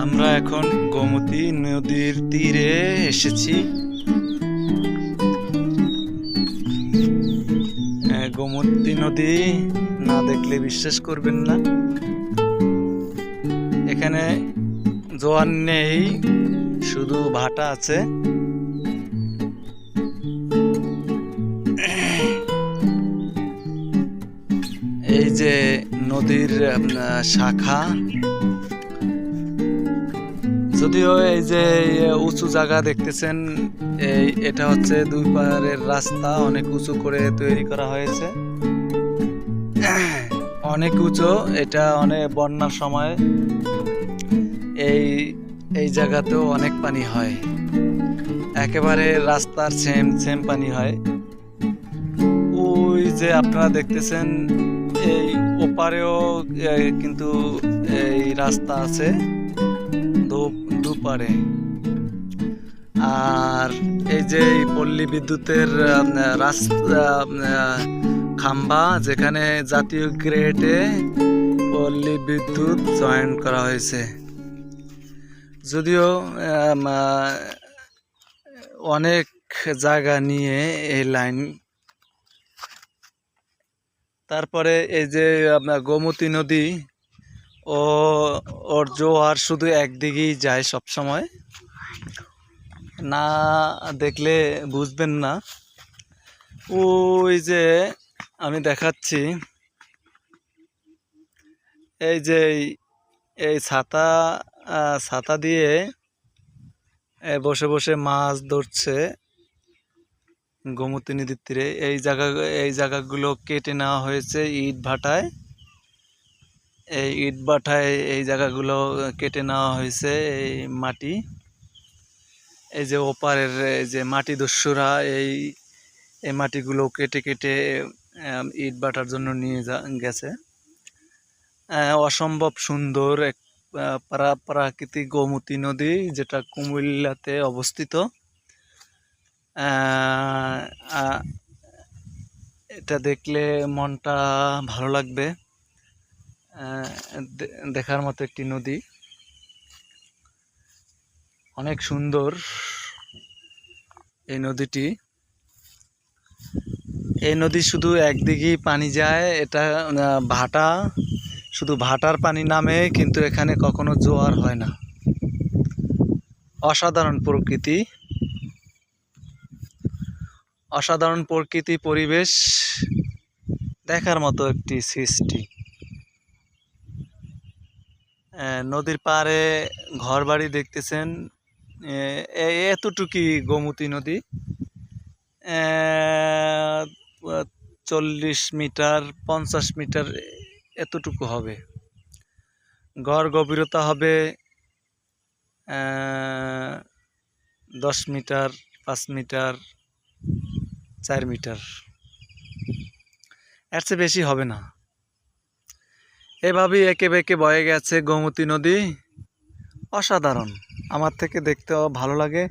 আমরা এখন গোমতী নদীর তীরে এসেছি। গোমতী নদী না দেখলে বিশ্বাস করবেন না। এখানে জোয়ার নেই, শুধু ভাটা আছে। এই যে নদীর শাখা, যদিও এই যে উঁচু জায়গা দেখতেছেন, এটা হচ্ছে দুই পারের রাস্তা অনেক উঁচু করে তৈরি করা হয়েছে, অনেক উঁচু। এটা অনেক বন্যার সময় এই জায়গাতেও অনেক পানি হয়, একেবারে রাস্তার সেম সেম পানি হয়। ওই যে আপনারা দেখতেছেন, এই ওপারেও কিন্তু এই রাস্তা আছে দুপারে। আর এই যে পল্লী বিদ্যুতের রাস্তা খাম্বা, যেখানে জাতীয় গ্রেডে পল্লী বিদ্যুৎ জয়েন করা হয়েছে। যদিও অনেক জায়গা নিয়ে এই লাইন। তারপরে এই যে আপনার গোমতী নদী, ওর জোয়ার শুধু একদিকেই যায় সব সময়, না দেখলে বুঝবেন না। ওই যে আমি দেখাচ্ছি, এই যে এই ছাতা দিয়ে বসে বসে মাছ ধরছে গোমতী নদীর তীরে। এই জায়গাগুলো কেটে নেওয়া হয়েছে ইট ভাটায়। এই জায়গাগুলো কেটে নেওয়া হয়েছে, এই মাটি। এই যে ওপারের এই যে মাটি দস্যুরা এই মাটিগুলো কেটে কেটে ইট ভাটার জন্য নিয়ে গেছে। অসম্ভব সুন্দর এক প্রাকৃতিক গোমতী নদী, যেটা কুমিল্লাতে অবস্থিত। এটা দেখলে মনটা ভালো লাগবে। দেখার মতো একটি নদী, অনেক সুন্দর এই নদীটি। এই নদী শুধু একদিকেই পানি যায়, এটা ভাটা, শুধু ভাটার পানি নামে, কিন্তু এখানে কখনো জোয়ার হয় না। অসাধারণ প্রকৃতি, অসাধারণ প্রকৃতি পরিবেশ, দেখার মতো একটি সৃষ্টি। নদীর পাড়ে ঘরবাড়ি দেখতেছেন, এতটুকুই গোমতী নদী। 40 মিটার 50 মিটার এতটুকু হবে। গড় গভীরতা হবে 10 মিটার, 5 মিটার, 4 মিটার, এর চেয়ে বেশি হবে না। এভাবেই একে বেঁকে বয়ে গেছে গোমতী নদী। অসাধারণ, আমার থেকে দেখতেও ভালো লাগে,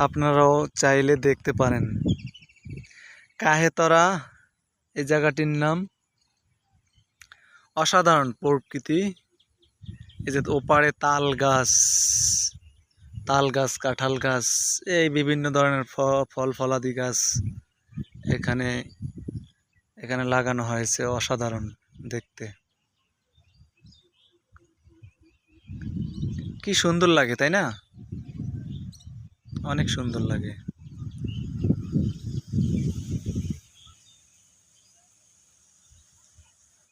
আপনারাও চাইলে দেখতে পারেন। কাহেতরা এই জায়গাটির নাম। অসাধারণ প্রকৃতি। এই যে ওপারে তাল গাছ, কাঁঠাল গাছ, এই বিভিন্ন ধরনের ফল ফলাদি গাছ এখানে লাগানো হয়েছে। অসাধারণ দেখতে, কি সুন্দর লাগে, তাই না? অনেক সুন্দর লাগে।